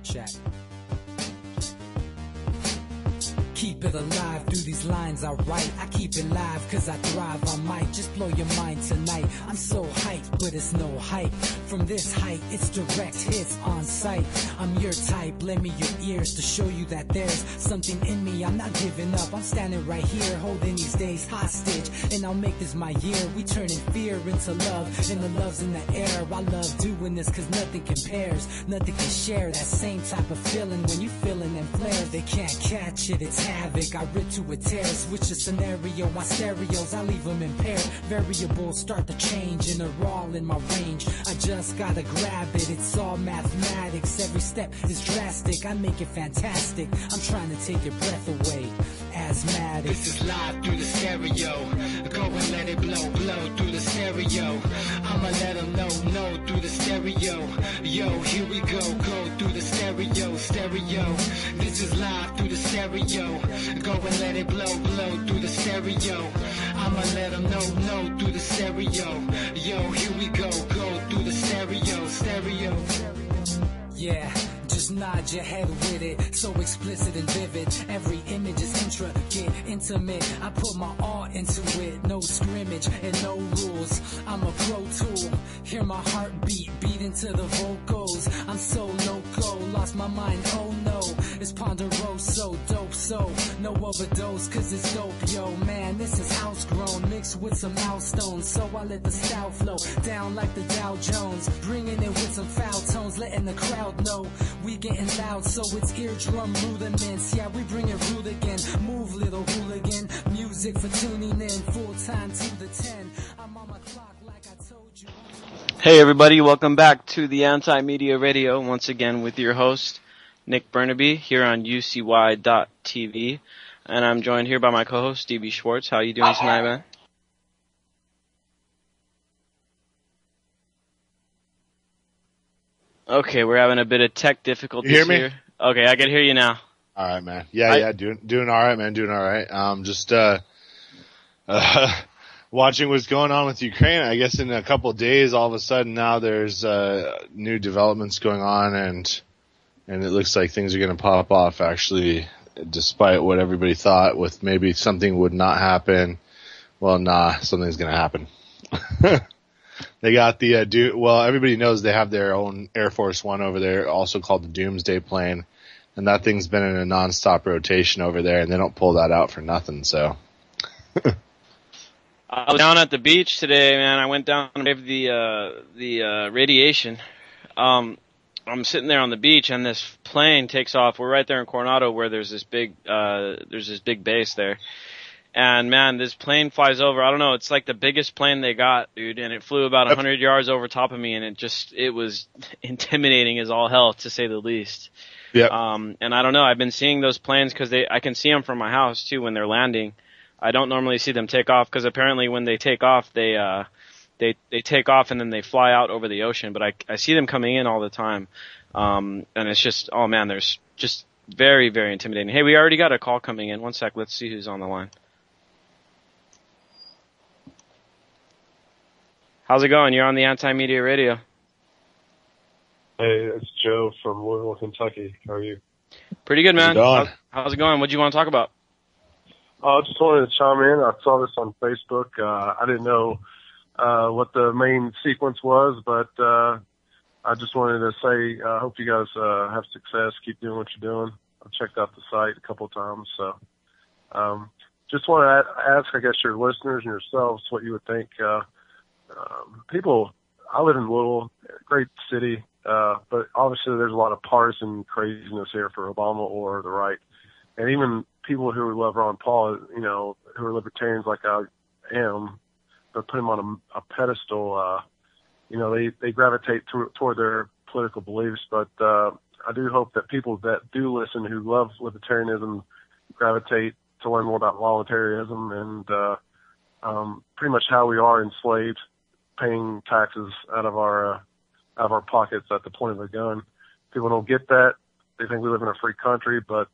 Check. Keep it alive through these lines I write. I keep it live cause I thrive. I might just blow your mind tonight. I'm so hyped, but it's no hype. From this height, it's direct hits on sight. I'm your type, lend me your ears to show you that there's something in me. I'm not giving up, I'm standing right here, holding these days hostage. And I'll make this my year. We turning fear into love, and the love's in the air. I love doing this cause nothing compares. Nothing can share that same type of feeling when you feeling and flare. They can't catch it, it's havoc. I rip to a tear, switch the scenario. My stereos, I leave them impaired. Variables start to change and they're all in my range. I just gotta grab it, it's all mathematics. Every step is drastic, I make it fantastic. I'm trying to take your breath away. Asthmatic. This is live through the stereo. Go and let it blow, blow through the stereo. I'ma let them know through the stereo. Yo, here we go through the stereo, stereo. This is live through the stereo. Go and let it blow, blow through the stereo. I'ma let them know through the stereo. Yo, here we go through the stereo, stereo. Yeah, just nod your head with it. So explicit and vivid. Every image is intricate, intimate. I put my all into it. No scrimmage and no rules. I'm a pro tool. Hear my heartbeat, beat into the vocals. I'm so loco, lost my mind, oh no. It's Ponderoso, dope, so no overdose, cause it's dope, yo. Man, this is house grown, mixed with some milestones. So I let the style flow down like the Dow Jones. Bringing it with some foul tones, letting the crowd know we getting loud, so it's eardrum rudiments. Yeah, we bring it rude again. Move, little hooligan. Music for tuning in, full time to the 10. I'm on my clock like I told you. Hey everybody, welcome back to the Anti-Media Radio, once again with your host, Nick Burnaby, here on UCY.TV. And I'm joined here by my co-host, Stevie Schwartz. How you doing tonight, man? Okay, we're having a bit of tech difficulties you hear me? here. Okay, I can hear you now. All right, man. Yeah, doing all right, man. Doing all right. Just watching what's going on with Ukraine. I guess in a couple of days, all of a sudden now there's new developments going on, and it looks like things are going to pop off. Actually, despite what everybody thought, with maybe something would not happen. Well, something's going to happen. They got the everybody knows they have their own Air Force One over there, also called the Doomsday plane, and that thing's been in a nonstop rotation over there, and they don't pull that out for nothing. So, I was down at the beach today, man. I went down and braved the radiation. I'm sitting there on the beach, and this plane takes off. We're right there in Coronado, where there's this big base there. And man, this plane flies over. I don't know. It's like the biggest plane they got, dude. And it flew about 100 yards over top of me, and it was intimidating as all hell, to say the least. Yeah. And I don't know. I've been seeing those planes because I can see them from my house too when they're landing. I don't normally see them take off because apparently when they take off, they take off and then they fly out over the ocean. But I see them coming in all the time. And it's just, oh man, there's just very, very intimidating. Hey, we already got a call coming in. One sec. Let's see who's on the line. How's it going? You're on the Anti-Media Radio. Hey, it's Joe from Louisville, Kentucky. How are you? Pretty good, man. How's it going? What do you want to talk about? I just wanted to chime in. I saw this on Facebook. I didn't know what the main sequence was, but I just wanted to say I hope you guys have success. Keep doing what you're doing. I've checked out the site a couple of times. So just want to ask, I guess, your listeners and yourselves what you would think. People, I live in Louisville, great city, but obviously there's a lot of partisan craziness here for Obama or the right. And even people who love Ron Paul, you know, who are libertarians like I am, but put him on a pedestal, you know, they gravitate toward their political beliefs. But I do hope that people that do listen who love libertarianism gravitate to learn more about voluntarism and pretty much how we are enslaved, paying taxes out of our pockets at the point of a gun. People don't get that. They think we live in a free country, but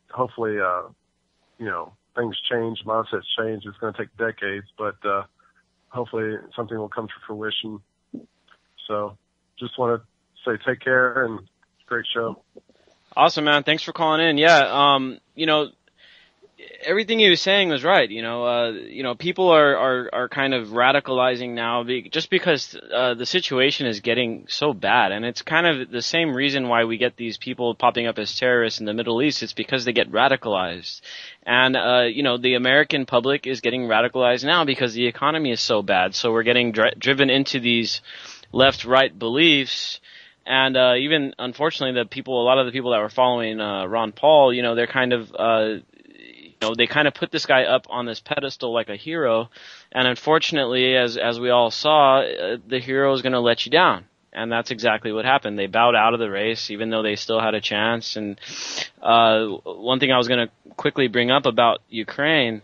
hopefully, you know, things change, mindsets change. It's going to take decades, but hopefully something will come to fruition. So just want to say take care and Great show. Awesome, man. Thanks for calling in. Yeah, everything he was saying was right. People are kind of radicalizing now just because the situation is getting so bad, and it's kind of the same reason why we get these people popping up as terrorists in the Middle East. It's because they get radicalized, and the American public is getting radicalized now because the economy is so bad. So we're getting driven into these left-right beliefs. And even unfortunately, a lot of the people that were following Ron Paul, they're kind of they kind of put this guy up on this pedestal like a hero, and unfortunately, as we all saw, the hero is going to let you down, and that's exactly what happened. They bowed out of the race, even though they still had a chance. And one thing I was going to quickly bring up about Ukraine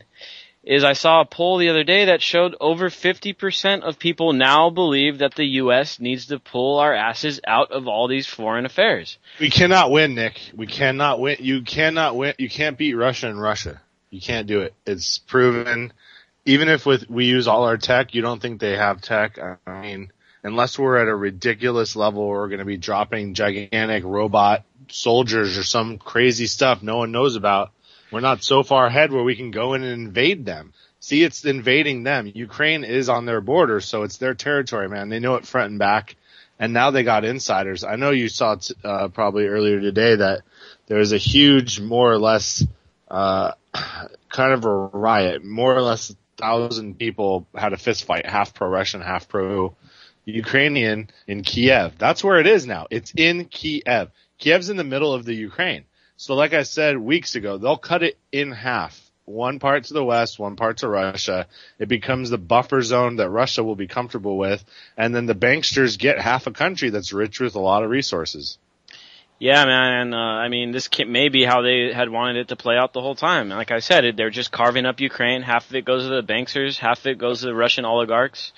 is I saw a poll the other day that showed over 50% of people now believe that the U.S. needs to pull our asses out of all these foreign affairs. We cannot win, Nick. We cannot win. You cannot win. You can't beat Russia in Russia. You can't do it. It's proven. Even if we use all our tech, you don't think they have tech. I mean, unless we're at a ridiculous level, we're going to be dropping gigantic robot soldiers or some crazy stuff no one knows about. We're not so far ahead where we can go in and invade them. See, it's invading them. Ukraine is on their border, so it's their territory, man. They know it front and back, and now they got insiders. I know you saw probably earlier today that there was a huge, more or less, kind of a riot. More or less 1,000 people had a fist fight, half pro-Russian, half pro-Ukrainian in Kiev. That's where it is now. It's in Kiev. Kiev's in the middle of the Ukraine. So like I said weeks ago, they'll cut it in half. One part to the west, one part to Russia. It becomes the buffer zone that Russia will be comfortable with. And then the banksters get half a country that's rich with a lot of resources. Yeah, man. And, this may be how they had wanted it to play out the whole time. Like I said, they're just carving up Ukraine. Half of it goes to the banksters, half of it goes to the Russian oligarchs.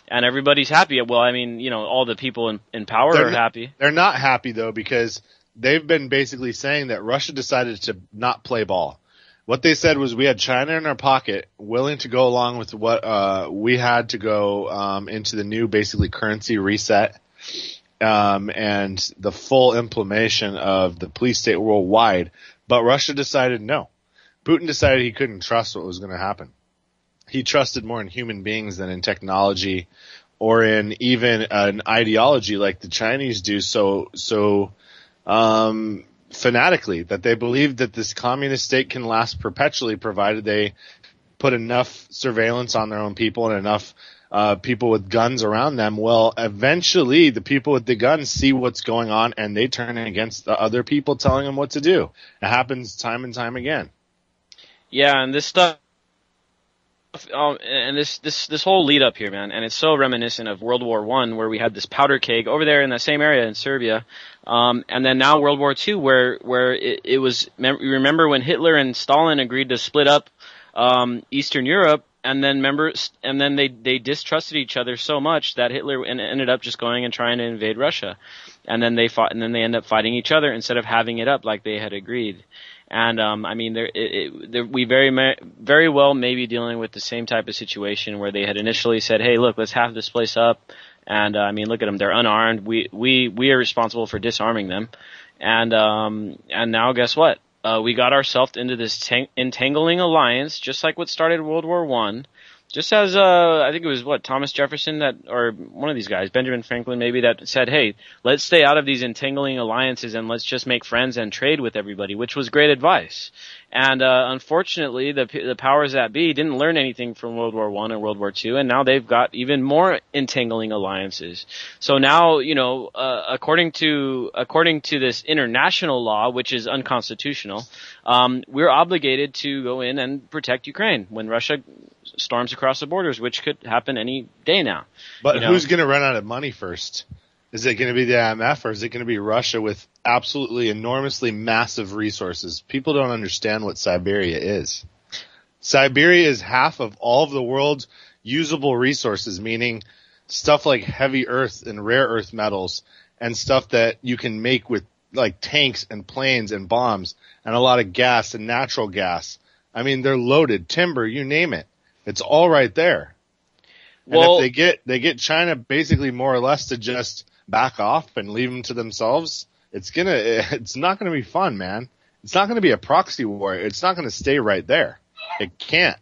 And everybody's happy. Well, all the people in power are happy. They're not happy, though, because they've been basically saying that Russia decided to not play ball. What they said was we had China in our pocket, willing to go along with what we had to go into the new basically currency reset and the full implementation of the police state worldwide. But Russia decided no. Putin decided he couldn't trust what was going to happen. He trusted more in human beings than in technology or in even an ideology like the Chinese do so fanatically, that they believe that this communist state can last perpetually provided they put enough surveillance on their own people and enough people with guns around them. Well, eventually the people with the guns see what's going on and they turn against the other people telling them what to do. It happens time and time again. Yeah, and this stuff and this whole lead up here, man, and it's so reminiscent of World War I, where we had this powder keg over there in the same area in Serbia, and then now World War II, where it was. You remember when Hitler and Stalin agreed to split up Eastern Europe, and then they distrusted each other so much that Hitler ended up just going and trying to invade Russia, and then they fought, and then they ended up fighting each other instead of having it up like they had agreed. And we very well may be dealing with the same type of situation where they had initially said, "Hey, look, let's have this place up." And look at them; they're unarmed. We are responsible for disarming them. And now, guess what? We got ourselves into this entangling alliance, just like what started World War I. Just as I think it was Thomas Jefferson or one of these guys, Benjamin Franklin maybe, that said, "Hey, let's stay out of these entangling alliances and let's just make friends and trade with everybody," which was great advice. And unfortunately, the powers that be didn't learn anything from World War I and World War II, and now they've got even more entangling alliances. So now, according to this international law, which is unconstitutional, we're obligated to go in and protect Ukraine when Russia storms across the borders, which could happen any day now. But who's going to run out of money first? Is it going to be the IMF or is it going to be Russia with absolutely enormously massive resources? People don't understand what Siberia is. Siberia is half of all of the world's usable resources, meaning stuff like heavy earth and rare earth metals and stuff that you can make with like tanks and planes and bombs and a lot of gas and natural gas. I mean, they're loaded, timber, you name it. It's all right there. And if they get China basically more or less to just back off and leave them to themselves, it's not gonna be fun, man. It's not gonna be a proxy war. It's not gonna stay right there. It can't.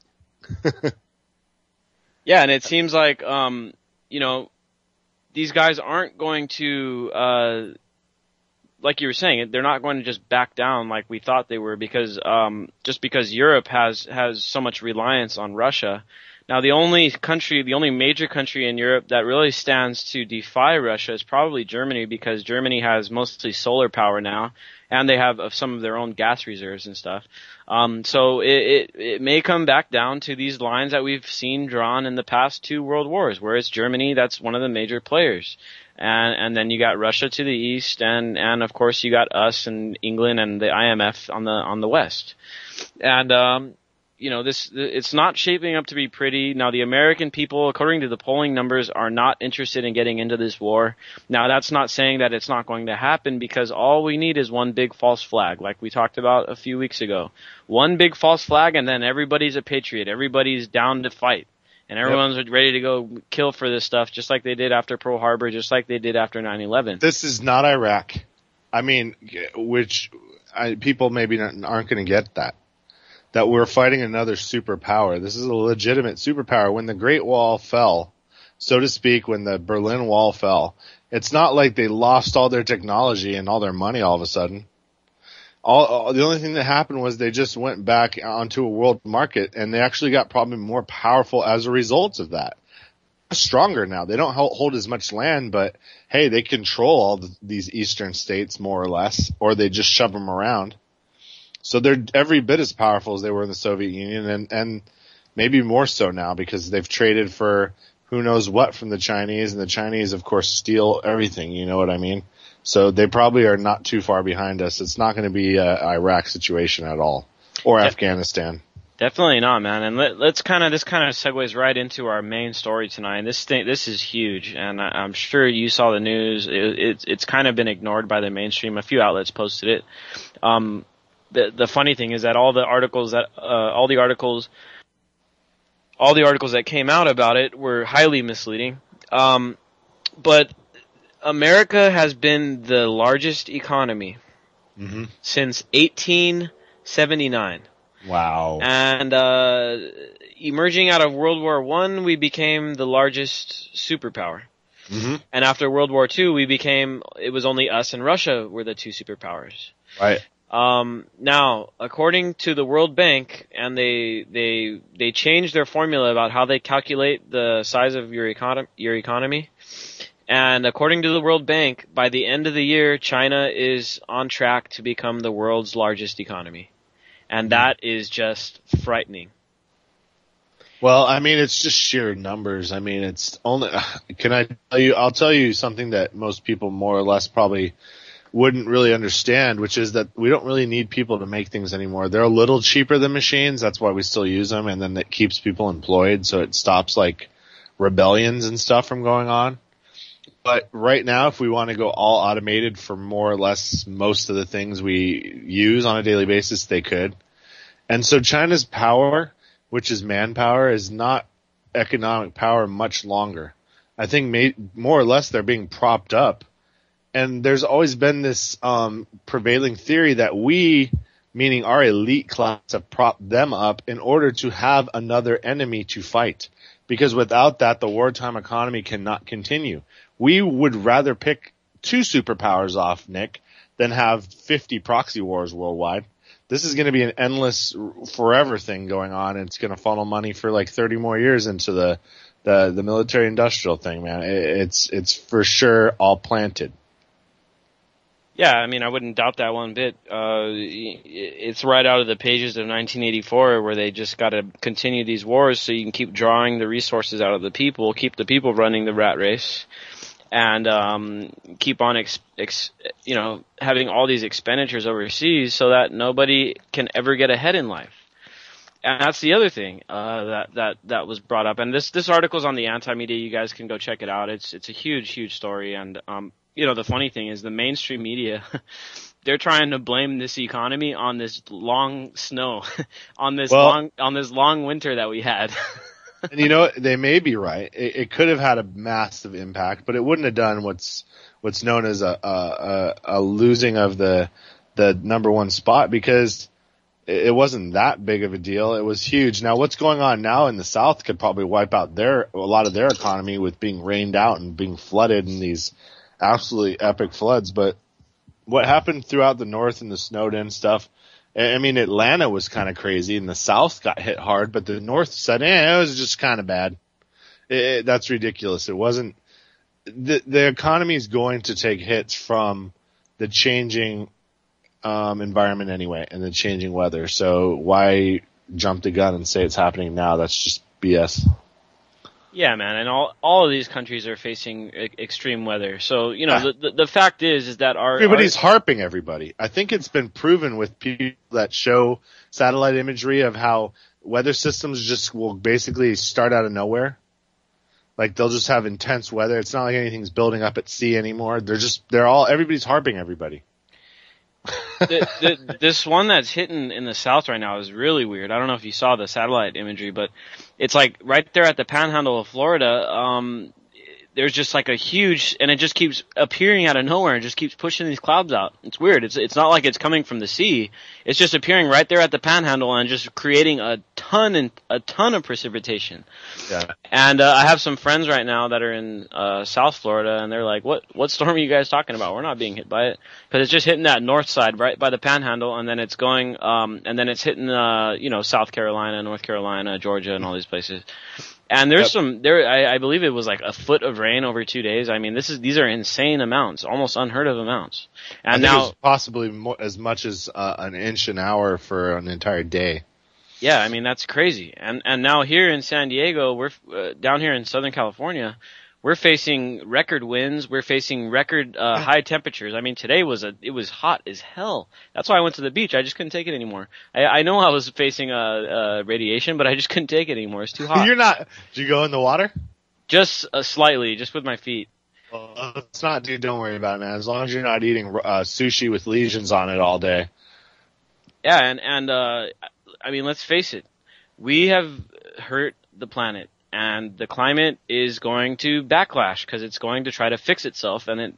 Yeah, and it seems like, these guys aren't going to, like you were saying, they're not going to just back down like we thought they were because Europe has so much reliance on Russia. Now, the only major country in Europe that really stands to defy Russia is probably Germany, because Germany has mostly solar power now, and they have some of their own gas reserves and stuff. So it may come back down to these lines that we've seen drawn in the past 2 world wars, where it's Germany that's one of the major players. And then you got Russia to the east, and of course you got us and England and the IMF on the west. And, it's not shaping up to be pretty. Now, the American people, according to the polling numbers, are not interested in getting into this war. Now, that's not saying that it's not going to happen, because all we need is one big false flag, like we talked about a few weeks ago. One big false flag, and then everybody's a patriot. Everybody's down to fight. And everyone's ready to go kill for this stuff, just like they did after Pearl Harbor, just like they did after 9/11. This is not Iraq. I mean, people maybe aren't going to get that we're fighting another superpower. This is a legitimate superpower. When the Great Wall fell, so to speak, when the Berlin Wall fell, it's not like they lost all their technology and all their money all of a sudden. The only thing that happened was they just went back onto a world market, and they actually got probably more powerful as a result of that. They're stronger now. They don't hold as much land, but hey, they control all these eastern states more or less, or they just shove them around. So they're every bit as powerful as they were in the Soviet Union, and maybe more so now, because they've traded for who knows what from the Chinese, and the Chinese, of course, steal everything. You know what I mean? So they probably are not too far behind us. It's not going to be an Iraq situation at all, or Afghanistan. Definitely not, man. And this kind of segues right into our main story tonight. This is huge, and I'm sure you saw the news. It's kind of been ignored by the mainstream. A few outlets posted it. The funny thing is that all the articles that came out about it were highly misleading. But America has been the largest economy since 1879. Wow. And emerging out of World War I, we became the largest superpower. Mm-hmm. And after World War II, it was only us and Russia were the 2 superpowers. Right. Now, according to the World Bank, and they changed their formula about how they calculate the size of your economy. And according to the World Bank, by the end of the year, China is on track to become the world's largest economy. And that is just frightening. Well, I mean, it's just sheer numbers. I mean, it's only, I'll tell you something that most people more or less probably wouldn't really understand, which is that we don't really need people to make things anymore. They're a little cheaper than machines. That's why we still use them. And then it keeps people employed. So it stops like rebellions and stuff from going on. But right now, if we want to go all automated for more or less most of the things we use on a daily basis, they could. And so China's power, which is manpower, is not economic power much longer. I think more or less they're being propped up. And there's always been this prevailing theory that we, meaning our elite class, have propped them up in order to have another enemy to fight. Because without that, the wartime economy cannot continue. We would rather pick 2 superpowers off, Nick, than have 50 proxy wars worldwide. This is going to be an endless forever thing going on, and it's going to funnel money for like 30 more years into the military industrial thing, man. It's for sure all planted. Yeah, I mean, I wouldn't doubt that one bit. It's right out of the pages of 1984 where they just got to continue these wars so you can keep drawing the resources out of the people, keep the people running the rat race, and keep on having all these expenditures overseas so that nobody can ever get ahead in life. And that's the other thing that was brought up. And this article's on the Anti-Media. You guys can go check it out. It's a huge story. And the funny thing is the mainstream media, they're trying to blame this economy on this long snow, on this long winter that we had. And you know, they may be right. It could have had a massive impact, but it wouldn't have done what's known as a losing of the number one spot, because it wasn't that big of a deal. It was huge. Now, what's going on now in the South could probably wipe out a lot of their economy with being rained out and being flooded in these absolutely epic floods. But what happened throughout the North and the snowed in stuff, I mean, Atlanta was kind of crazy and the South got hit hard, but the North said, it was just kind of bad. That's ridiculous. It wasn't. The economy is going to take hits from the changing environment anyway, and the changing weather. So why jump the gun and say it's happening now? That's just BS. Yeah, man, and all of these countries are facing extreme weather. So, you know, the fact is that everybody's harping everybody. I think it's been proven with people that show satellite imagery of how weather systems just will basically start out of nowhere. Like, they'll just have intense weather. It's not like anything's building up at sea anymore. Everybody's harping everybody. This one that's hitting in the South right now is really weird. I don't know if you saw the satellite imagery, but it's like right there at the panhandle of Florida. There's just like a huge, and it just keeps appearing out of nowhere and just keeps pushing these clouds out. It's weird. It's not like it's coming from the sea. It's just appearing right there at the panhandle and just creating a ton of precipitation. Yeah. And I have some friends right now that are in South Florida, and they're like, "What storm are you guys talking about? We're not being hit by it, because it's just hitting that north side right by the panhandle, and then it's going, and then it's hitting South Carolina, North Carolina, Georgia, and all these places." And there's I believe it was like a foot of rain over 2 days. I mean, these are insane amounts, almost unheard of amounts. And now, now, it was possibly as much as an inch an hour for an entire day. Yeah, I mean, that's crazy. And now here in San Diego, we're down here in Southern California, we're facing record winds. We're facing record high temperatures. I mean, today it was hot as hell. That's why I went to the beach. I just couldn't take it anymore. I know I was facing radiation, but I just couldn't take it anymore. It's too hot. Did you go in the water? Just slightly, just with my feet. Well, it's not, dude. Don't worry about it, man. As long as you're not eating sushi with lesions on it all day. Yeah, and I mean, let's face it. We have hurt the planet. And the climate is going to backlash because it's going to try to fix itself, and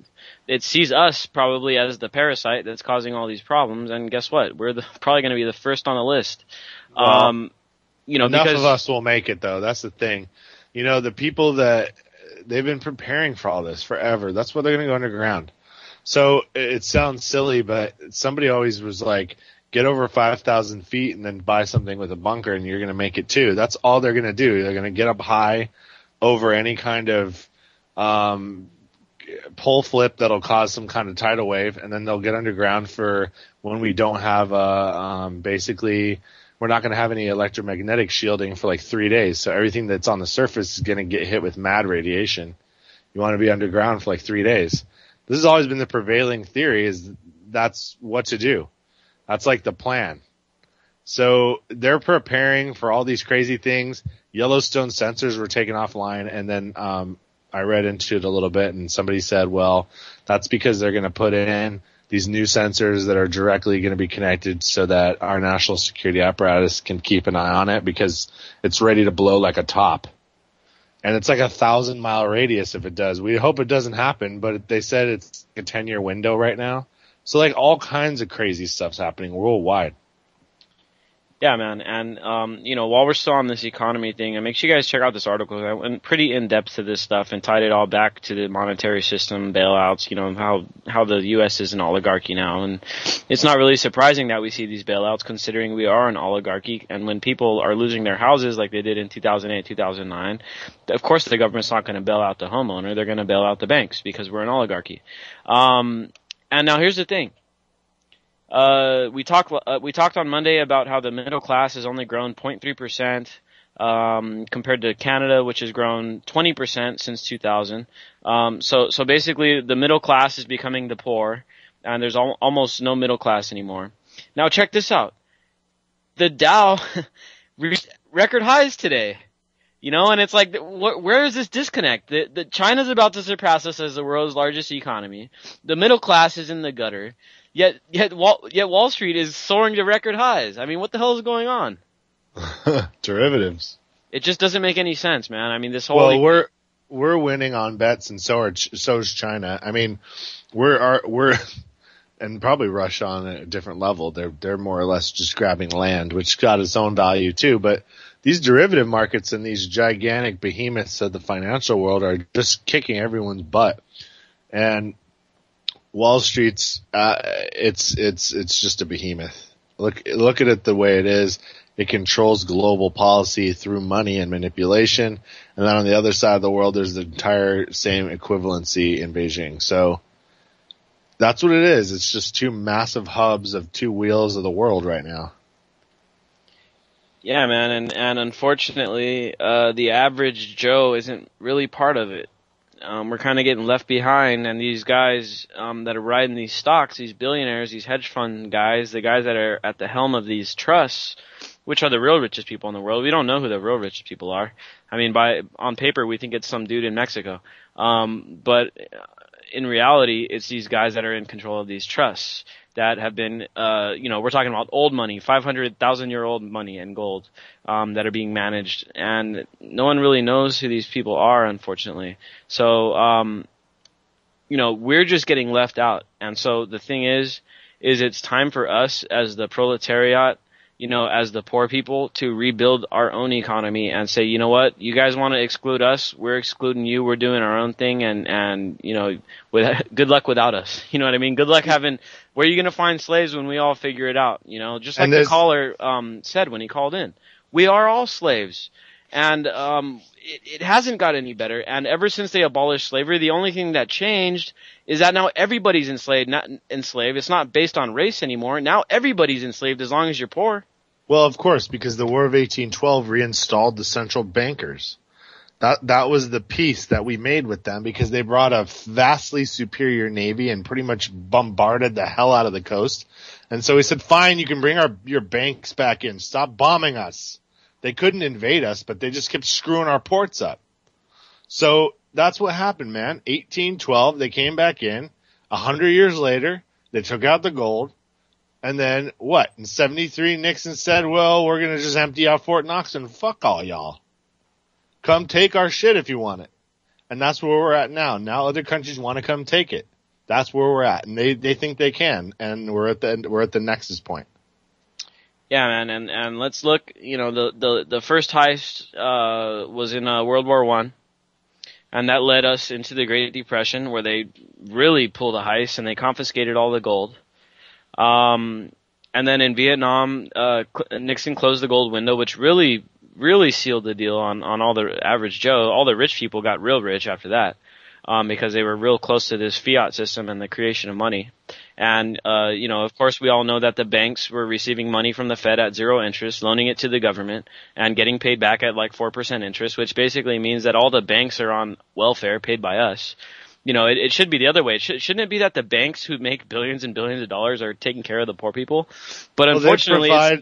it sees us probably as the parasite that's causing all these problems. And guess what? We're probably going to be the first on the list. Well, enough of us will make it, though. That's the thing. You know, the people they've been preparing for all this forever. That's why they're going to go underground. So it sounds silly, but somebody always was like, get over 5,000 feet and then buy something with a bunker and you're going to make it too. That's all they're going to do. They're going to get up high over any kind of pole flip that'll cause some kind of tidal wave, and then they'll get underground for when we don't have basically we're not going to have any electromagnetic shielding for like 3 days. So everything that's on the surface is going to get hit with mad radiation. You want to be underground for like 3 days. This has always been the prevailing theory, is that's what to do. That's like the plan. So they're preparing for all these crazy things. Yellowstone sensors were taken offline, and then I read into it a little bit, and somebody said, well, that's because they're going to put in these new sensors that are directly going to be connected so that our national security apparatus can keep an eye on it, because it's ready to blow like a top. And it's like 1,000-mile radius if it does. We hope it doesn't happen, but they said it's a 10-year window right now. So, like, all kinds of crazy stuff's happening worldwide. Yeah, man. And, while we're still on this economy thing, make sure you guys check out this article. I went pretty in-depth to this stuff and tied it all back to the monetary system, bailouts, how the U.S. is an oligarchy now. And it's not really surprising that we see these bailouts, considering we are an oligarchy. And when people are losing their houses like they did in 2008, 2009, of course the government's not going to bail out the homeowner. They're going to bail out the banks because we're an oligarchy. And now here's the thing. We talked on Monday about how the middle class has only grown 0.3%, compared to Canada, which has grown 20% since 2000. So basically the middle class is becoming the poor, and there's almost no middle class anymore. Now check this out. The Dow reached record highs today. And it's like, where is this disconnect? The China's about to surpass us as the world's largest economy. The middle class is in the gutter. Yet Wall Street is soaring to record highs. I mean, what the hell is going on? Derivatives. It just doesn't make any sense, man. I mean, this whole Well, we're winning on bets, and so's China. I mean, we're and probably Russia on a different level. They're more or less just grabbing land, which got its own value too. But these derivative markets and these gigantic behemoths of the financial world are just kicking everyone's butt. And Wall Street's it's just a behemoth. Look at it the way it is. It controls global policy through money and manipulation. And then on the other side of the world, there's the entire same equivalency in Beijing. So that's what it is. It's just two massive hubs of two wheels of the world right now. Yeah, man, and unfortunately, the average Joe isn't really part of it. We're kind of getting left behind, and these guys that are riding these stocks, these billionaires, these hedge fund guys, the guys that are at the helm of these trusts, which are the real richest people in the world. We don't know who the real richest people are. I mean, on paper, we think it's some dude in Mexico. But in reality, it's these guys that are in control of these trusts that have been, we're talking about old money, 500,000-year-old money and gold, that are being managed. And no one really knows who these people are, unfortunately. So, we're just getting left out. And so the thing is it's time for us as the proletariat, as the poor people, to rebuild our own economy and say, you know what, you guys want to exclude us, we're excluding you, we're doing our own thing, and good luck without us. You know what I mean? Good luck having, where are you going to find slaves when we all figure it out? Just like the caller said when he called in. We are all slaves. And it hasn't got any better. And ever since they abolished slavery, the only thing that changed is that now everybody's enslaved. It's not based on race anymore. Now everybody's enslaved as long as you're poor. Well, of course, because the War of 1812 reinstalled the central bankers. That was the peace that we made with them, because they brought a vastly superior navy and pretty much bombarded the hell out of the coast. And so we said, fine, you can bring your banks back in. Stop bombing us. They couldn't invade us, but they just kept screwing our ports up. So that's what happened, man. 1812, they came back in. 100 years later, they took out the gold. And then what? In 73, Nixon said, well, we're going to just empty out Fort Knox and fuck all y'all. Come take our shit if you want it. And that's where we're at now. Now other countries want to come take it. That's where we're at. And they think they can. And we're at the nexus point. Yeah, man, and let's look. The first heist was in World War I, and that led us into the Great Depression, where they really pulled a heist and they confiscated all the gold. And then in Vietnam, Nixon closed the gold window, which really sealed the deal on all the average Joe. All the rich people got real rich after that, because they were real close to this fiat system and the creation of money. And, of course, we all know that the banks were receiving money from the Fed at 0 interest, loaning it to the government, and getting paid back at like 4% interest, which basically means that all the banks are on welfare paid by us. It should be the other way. Shouldn't it be that the banks who make billions and billions of dollars are taking care of the poor people? But unfortunately, I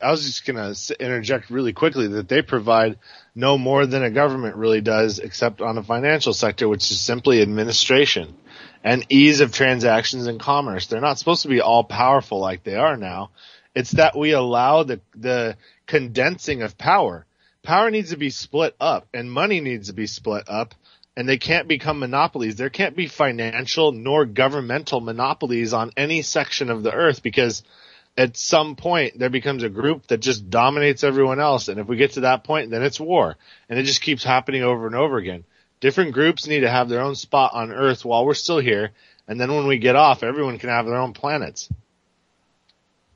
was just going to interject really quickly that they provide no more than a government really does, except on the financial sector, which is simply administration and ease of transactions and commerce. They're not supposed to be all powerful like they are now. It's that we allow the condensing of power. Power needs to be split up, and money needs to be split up, and they can't become monopolies. There can't be financial nor governmental monopolies on any section of the earth, because at some point there becomes a group that just dominates everyone else. And if we get to that point, then it's war. And it just keeps happening over and over again. Different groups need to have their own spot on Earth while we're still here. And then when we get off, everyone can have their own planets.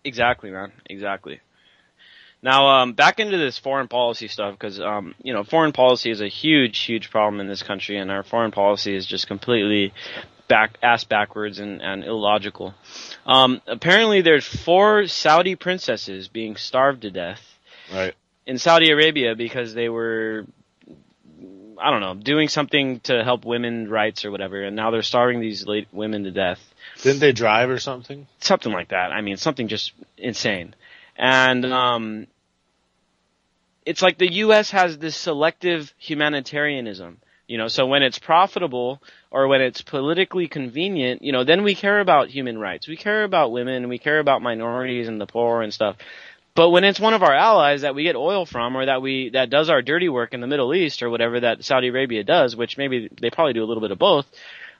Exactly, man. Exactly. Now, back into this foreign policy stuff, because, foreign policy is a huge, huge problem in this country, and our foreign policy is just completely ass backwards and illogical. Apparently there's 4 Saudi princesses being starved to death. Right. In Saudi Arabia because they were, I don't know, doing something to help women's rights or whatever, and now they're starving these women to death. Didn't they drive or something? Something like that. I mean, something just insane. And it's like the U.S. has this selective humanitarianism. So when it's profitable or when it's politically convenient, then we care about human rights. We care about women, we care about minorities and the poor and stuff. But when it's one of our allies that we get oil from, or that does our dirty work in the Middle East, or whatever that Saudi Arabia does, which maybe they probably do a little bit of both,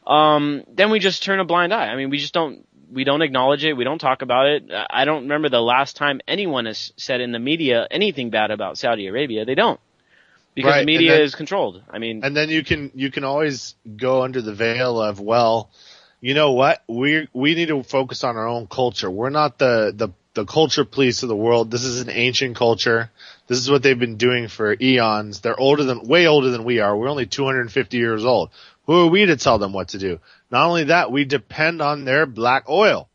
then we just turn a blind eye. I mean, we don't acknowledge it. We don't talk about it. I don't remember the last time anyone has said in the media anything bad about Saudi Arabia. They don't. Because the media is controlled. I mean, and then you can always go under the veil of, well, you know what? We need to focus on our own culture. We're not the culture police of the world. This is an ancient culture. This is what they've been doing for eons. They're way older than we are. We're only 250 years old. Who are we to tell them what to do? Not only that, we depend on their black oil.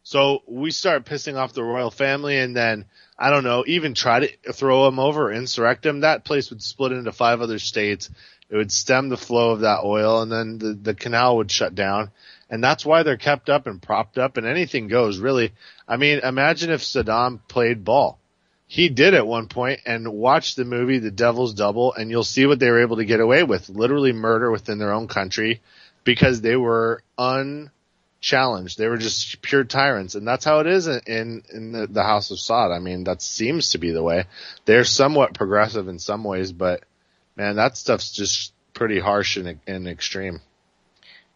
So we start pissing off the royal family, and then, I don't know, even try to throw them over, insurrect them. That place would split into 5 other states. It would stem the flow of that oil, and then the canal would shut down. And that's why they're kept up and propped up, and anything goes, really. I mean, imagine if Saddam played ball. He did at one point, and watch the movie The Devil's Double, and you'll see what they were able to get away with. Literally murder within their own country because they were unchallenged. They were just pure tyrants, and that's how it is in the House of Saud. I mean, that seems to be the way. They're somewhat progressive in some ways, but, man, that stuff's just pretty harsh and extreme.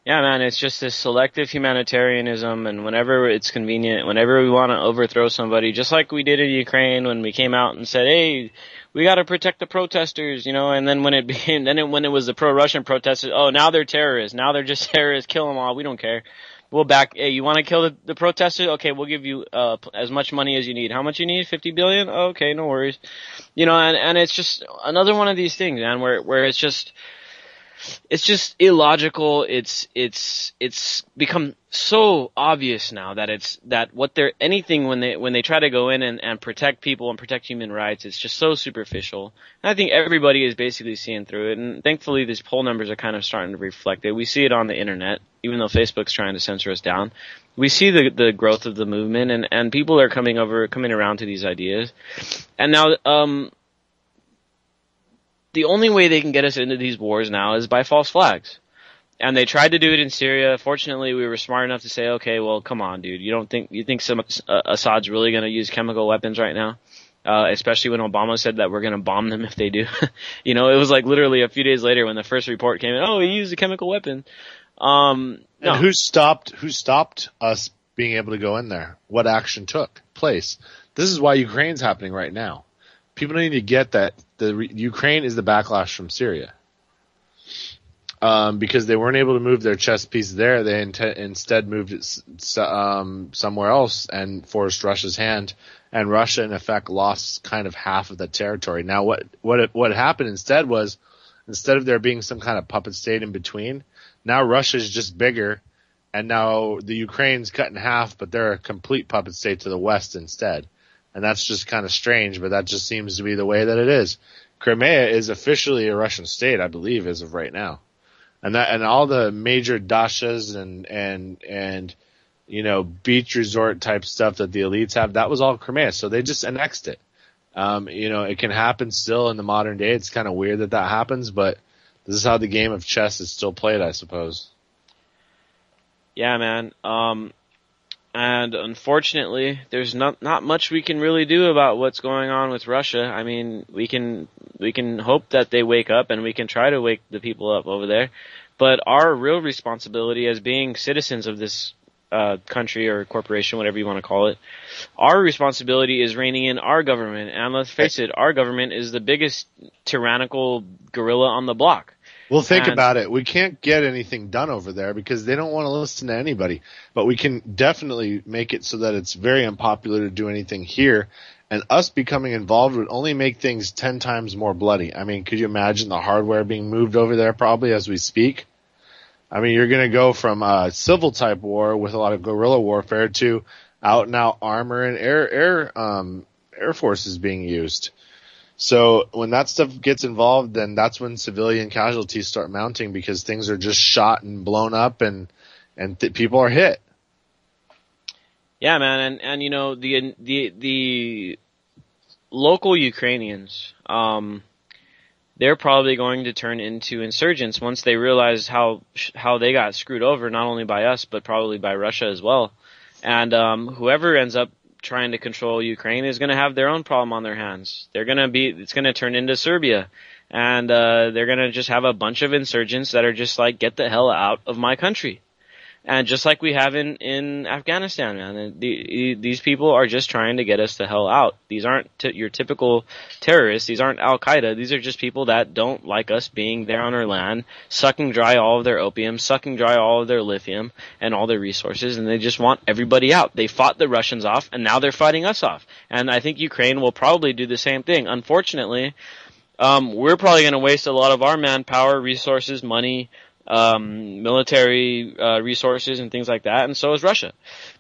Yeah, man, it's just this selective humanitarianism, and whenever it's convenient, whenever we want to overthrow somebody, just like we did in Ukraine when we came out and said, hey, we got to protect the protesters, you know, and then when when it was the pro-Russian protesters, oh, now they're terrorists, now they're just terrorists, kill them all, we don't care. We'll hey, you want to kill the protesters? Okay, we'll give you as much money as you need. How much you need? 50 billion? Oh, okay, no worries. You know, and it's just another one of these things, man, where it's just illogical. It's become so obvious now that when they try to go in and protect people and protect human rights, it's just so superficial. And I think everybody is basically seeing through it, and thankfully these poll numbers are kind of starting to reflect it. We see it on the internet, even though Facebook's trying to censor us down. We see the growth of the movement, and people are coming around to these ideas. And now, the only way they can get us into these wars now is by false flags. And they tried to do it in Syria. Fortunately, we were smart enough to say, okay, well, come on, dude. You think Assad's really going to use chemical weapons right now? Especially when Obama said that we're going to bomb them if they do. You know, it was like literally a few days later when the first report came in, oh, he used a chemical weapon. No. And who stopped us being able to go in there? What action took place? This is why Ukraine's happening right now. People need to get that Ukraine is the backlash from Syria. Because they weren't able to move their chess piece there, they instead moved it somewhere else and forced Russia's hand, and Russia in effect lost kind of half of that territory. Now what happened instead was, instead of there being some kind of puppet state in between, now Russia's just bigger, and now the Ukraine's cut in half, but they're a complete puppet state to the west instead. And that's just kind of strange, but that just seems to be the way that it is. Crimea is officially a Russian state, I believe, as of right now. And all the major dachas and you know, beach resort type stuff that the elites have, that was all Crimea. So they just annexed it. You know, it can happen still in the modern day. It's kind of weird that happens, but this is how the game of chess is still played, I suppose. Yeah, man. And unfortunately, there's not much we can really do about what's going on with Russia. I mean, we can hope that they wake up, and we can try to wake the people up over there. But our real responsibility as being citizens of this country or corporation, whatever you want to call it, our responsibility is reining in our government. And let's face it, our government is the biggest tyrannical gorilla on the block. Well, think about it. We can't get anything done over there because they don't want to listen to anybody. But we can definitely make it so that it's very unpopular to do anything here. And us becoming involved would only make things 10 times more bloody. I mean, could you imagine the hardware being moved over there probably as we speak? I mean, you're going to go from a civil type war with a lot of guerrilla warfare to out and out armor and air forces being used. So when that stuff gets involved, then that's when civilian casualties start mounting because things are just shot and blown up and people are hit. Yeah, man, and you know the local Ukrainians, they're probably going to turn into insurgents once they realize how they got screwed over, not only by us but probably by Russia as well. And whoever ends up trying to control Ukraine is going to have their own problem on their hands. It's going to turn into Serbia. And they're going to just have a bunch of insurgents that are just like, get the hell out of my country. And just like we have in Afghanistan, man. These people are just trying to get us the hell out. These aren't your typical terrorists. These aren't Al-Qaeda. These are just people that don't like us being there on our land, sucking dry all of their opium, sucking dry all of their lithium and all their resources, and they just want everybody out. They fought the Russians off, and now they're fighting us off. And I think Ukraine will probably do the same thing. Unfortunately, we're probably going to waste a lot of our manpower, resources, money, military resources and things like that, and so is Russia.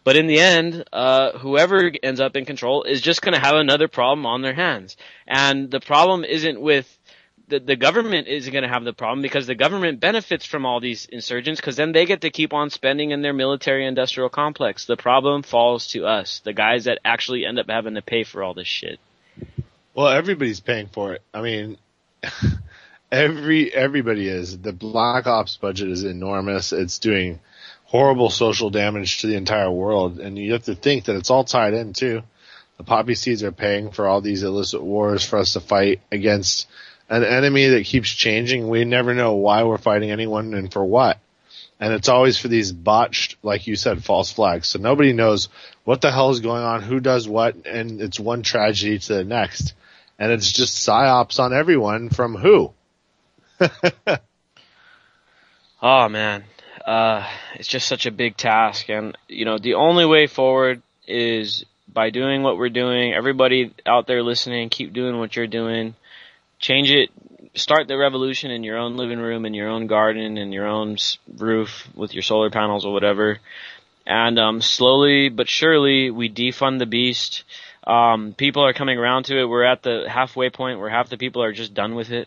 But in the end, whoever ends up in control is just going to have another problem on their hands. And the problem isn't with the government isn't going to have the problem, because the government benefits from all these insurgents, because then they get to keep on spending in their military industrial complex. The problem falls to us, the guys that actually end up having to pay for all this shit. Well, everybody's paying for it. I mean, Everybody is. The Black Ops budget is enormous. It's doing horrible social damage to the entire world, and you have to think that it's all tied in too. The poppy seeds are paying for all these illicit wars for us to fight against an enemy that keeps changing. We never know why we're fighting anyone and for what. And it's always for these botched, like you said, false flags. So nobody knows what the hell is going on, who does what, and it's one tragedy to the next. And it's just psyops on everyone from who? Oh man, it's just such a big task, and the only way forward is by doing what we're doing. Everybody out there listening, keep doing what you're doing. Change it. Start the revolution in your own living room, in your own garden, in your own roof with your solar panels or whatever. And slowly but surely, we defund the beast. People are coming around to it. We're at the halfway point where half the people are just done with it.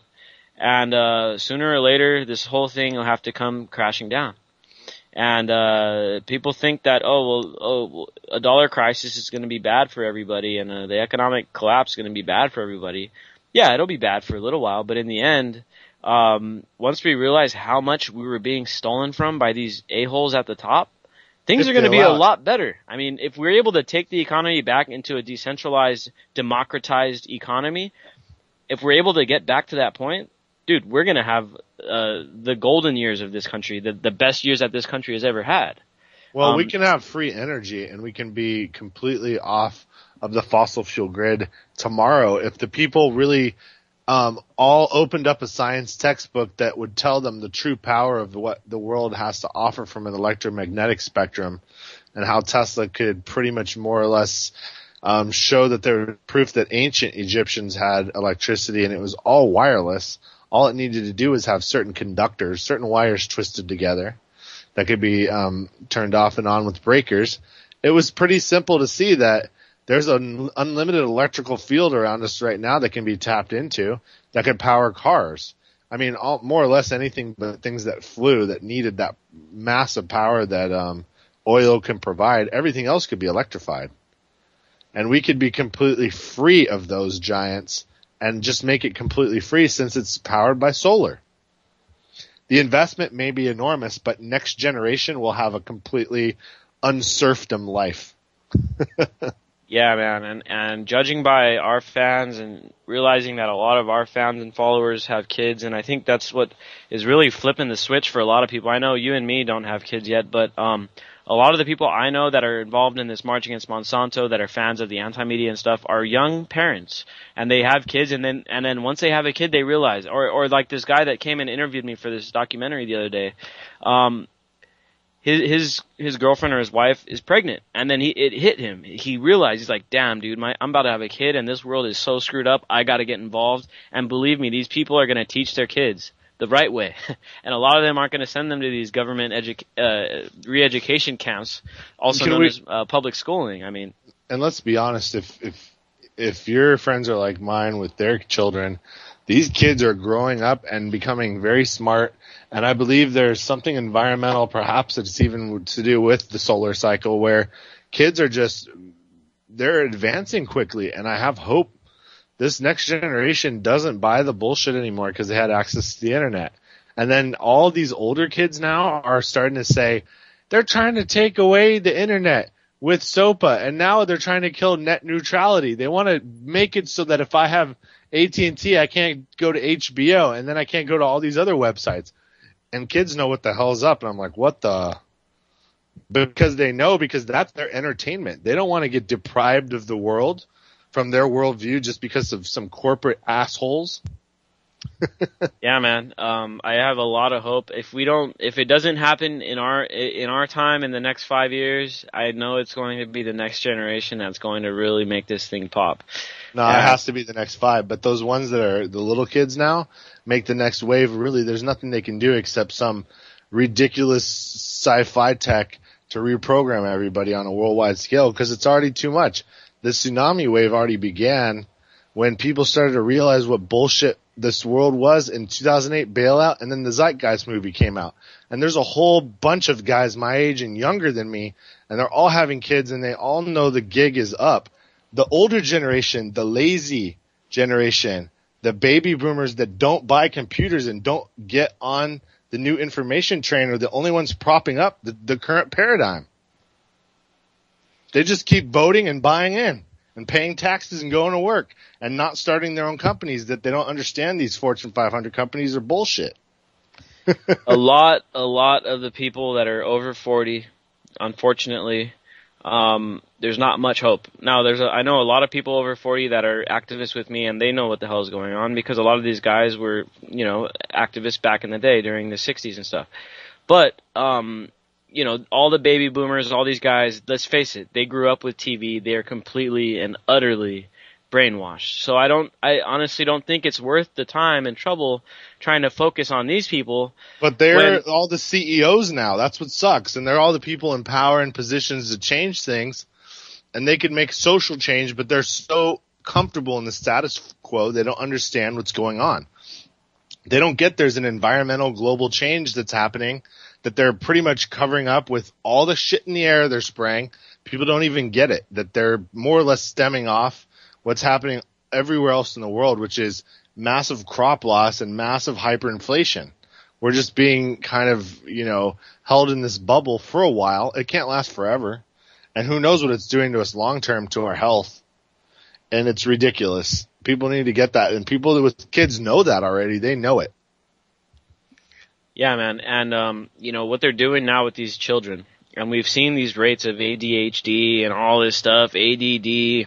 And sooner or later, this whole thing will have to come crashing down. And people think that, a dollar crisis is going to be bad for everybody, and the economic collapse is going to be bad for everybody. Yeah, it'll be bad for a little while, but in the end, once we realize how much we were being stolen from by these a-holes at the top, things are going to be a lot better. I mean, if we're able to take the economy back into a decentralized, democratized economy, if we're able to get back to that point, dude, we're going to have the golden years of this country, the best years that this country has ever had. Well, we can have free energy, and we can be completely off of the fossil fuel grid tomorrow if the people really all opened up a science textbook that would tell them the true power of what the world has to offer from an electromagnetic spectrum, and how Tesla could pretty much more or less show that there was proof that ancient Egyptians had electricity, and it was all wireless. All it needed to do was have certain conductors, certain wires twisted together that could be turned off and on with breakers. It was pretty simple to see that there's an unlimited electrical field around us right now that can be tapped into that could power cars. I mean, more or less anything but things that flew that needed that massive power that oil can provide. Everything else could be electrified. And we could be completely free of those giants and just make it completely free since it's powered by solar. The investment may be enormous, but next generation will have a completely unserfdom life. Yeah, man, and judging by our fans and realizing that a lot of our fans and followers have kids, and I think that's what is really flipping the switch for a lot of people. I know you and me don't have kids yet, but a lot of the people I know that are involved in this March Against Monsanto, that are fans of the anti-media and stuff, are young parents, and they have kids, and then once they have a kid, they realize, or like this guy that came and interviewed me for this documentary the other day, his girlfriend or his wife is pregnant, and then it hit him. He realized, he's like, damn, dude, I'm about to have a kid, and this world is so screwed up, I gotta get involved, and believe me, these people are gonna teach their kids the right way. And a lot of them aren't going to send them to these government re-education camps, also known as public schooling. I mean, and let's be honest, if your friends are like mine with their children, these kids are growing up and becoming very smart. And I believe there's something environmental, perhaps it's even to do with the solar cycle, where kids are they're advancing quickly. And I have hope this next generation doesn't buy the bullshit anymore because they had access to the internet. And then all these older kids now are starting to say, they're trying to take away the internet. with SOPA, and now they're trying to kill net neutrality. They want to make it so that if I have AT&T, I can't go to HBO, and then I can't go to all these other websites. And kids know what the hell's up, and I'm like, what the? Because they know, because that's their entertainment. They don't want to get deprived of the world from their worldview just because of some corporate assholes. Yeah, man. I have a lot of hope. If it doesn't happen in our time in the next 5 years, I know it's going to be the next generation that's going to really make this thing pop. No, it has to be the next 5. But those ones that are the little kids now make the next wave. Really, there's nothing they can do except some ridiculous sci-fi tech to reprogram everybody on a worldwide scale, because it's already too much. The tsunami wave already began when people started to realize what bullshit this world was in 2008 Bailout, and then the Zeitgeist movie came out. And there's a whole bunch of guys my age and younger than me, and they're all having kids, and they all know the gig is up. The older generation, the lazy generation, the baby boomers that don't buy computers and don't get on the new information train are the only ones propping up the current paradigm. They just keep voting and buying in and paying taxes and going to work and not starting their own companies that they don't understand these Fortune 500 companies are bullshit. a lot of the people that are over 40, unfortunately, there's not much hope. Now, I know a lot of people over 40 that are activists with me, and they know what the hell is going on, because a lot of these guys were, activists back in the day during the 60s and stuff. But, all the baby boomers, all these guys, let's face it, they grew up with TV. They are completely and utterly brainwashed. So I honestly don't think it's worth the time and trouble trying to focus on these people. But they're all the CEOs now. That's what sucks. And they're all the people in power and positions to change things. And they can make social change, but they're so comfortable in the status quo, they don't understand what's going on. They don't get there's an environmental global change that's happening that they're pretty much covering up with all the shit in the air they're spraying. People don't even get it, that they're more or less stemming off what's happening everywhere else in the world, which is massive crop loss and massive hyperinflation. We're just being kind of, held in this bubble for a while. It can't last forever. And who knows what it's doing to us long term, to our health. And it's ridiculous. People need to get that. And people with kids know that already. They know it. Yeah, man. And, what they're doing now with these children, and we've seen these rates of ADHD and all this stuff, ADD,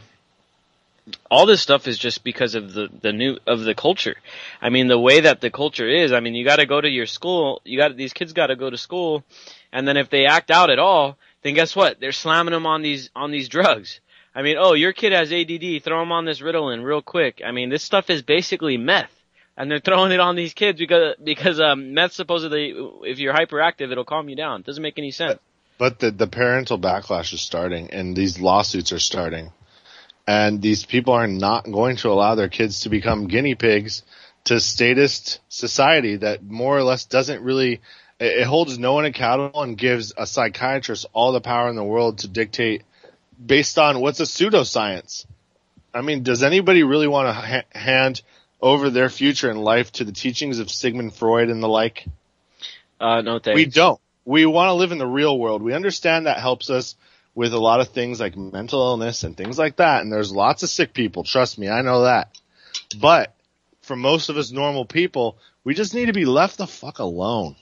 all this stuff is just because of the culture. I mean, the way that the culture is, you got to go to your school, these kids got to go to school, and then if they act out at all, then guess what? They're slamming them on these drugs. Your kid has ADD, throw them on this Ritalin real quick. This stuff is basically meth. And they're throwing it on these kids because meth supposedly, if you're hyperactive, it'll calm you down. It doesn't make any sense. But the parental backlash is starting, and these lawsuits are starting. And these people are not going to allow their kids to become guinea pigs to statist society that more or less doesn't really – it holds no one accountable and gives a psychiatrist all the power in the world to dictate based on what's a pseudoscience. Does anybody really want to hand – over their future in life to the teachings of Sigmund Freud and the like? No thanks. We don't. We want to live in the real world. We understand that helps us with a lot of things like mental illness and things like that. And there's lots of sick people. Trust me, I know that. But for most of us normal people, we just need to be left the fuck alone.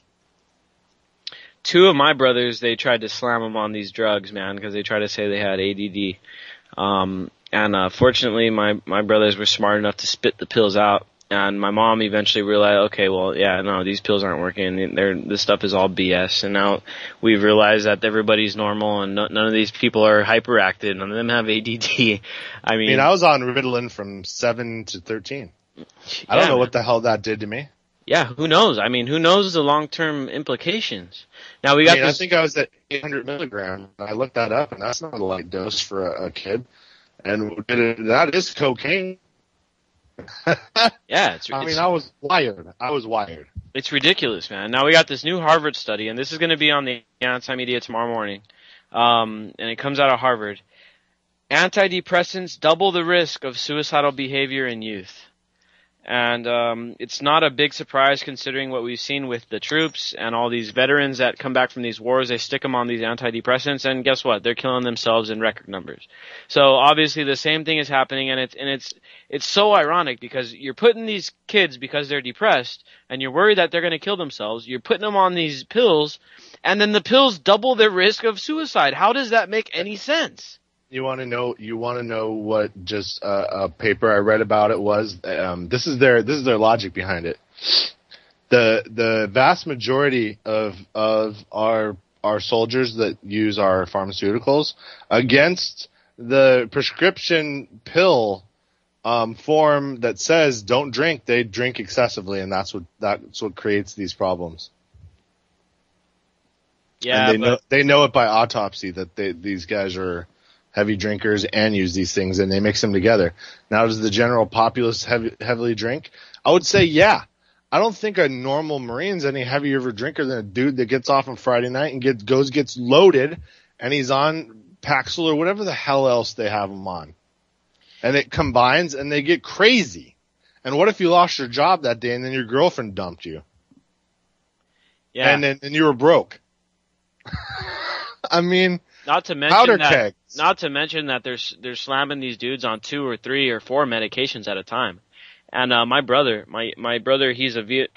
2 of my brothers, they tried to slam them on these drugs, man, because they tried to say they had ADD. And fortunately, my brothers were smart enough to spit the pills out. And my mom eventually realized, okay, well, yeah, no, these pills aren't working. This stuff is all BS. And now we've realized that everybody's normal and none of these people are hyperactive. None of them have ADD. I was on Ritalin from 7 to 13. I don't know what the hell that did to me. Yeah, who knows? Who knows the long-term implications? Now we got I think I was at 800 milligrams. I looked that up, and that's not a light dose for a kid. And that is cocaine. Yeah, I was wired. It's ridiculous, man. Now we got this new Harvard study, and this is going to be on the Anti-Media tomorrow morning. And it comes out of Harvard. Antidepressants double the risk of suicidal behavior in youth. And it's not a big surprise considering what we've seen with the troops and all these veterans that come back from these wars. They stick them on these antidepressants, and guess what? They're killing themselves in record numbers. So obviously the same thing is happening, and it's so ironic because you're putting these kids because they're depressed, and you're worried that they're going to kill themselves. You're putting them on these pills, and then the pills double their risk of suicide. How does that make any sense? You want to know what just a paper I read about it was. This is their logic behind it. The vast majority of our soldiers that use our pharmaceuticals against the prescription pill form that says don't drink, they drink excessively, and that's what creates these problems. Yeah, and they know it by autopsy that these guys are heavy drinkers and use these things, and they mix them together. Now, does the general populace heavily drink? I would say, yeah. I don't think a normal Marine's any heavier of a drinker than a dude that gets off on Friday night and gets loaded, and he's on Paxil or whatever the hell else they have him on. And it combines, and they get crazy. And what if you lost your job that day, and then your girlfriend dumped you? Yeah. And then you were broke. I mean, Not to mention that they're slamming these dudes on 2 or 3 or 4 medications at a time. And my brother, he's a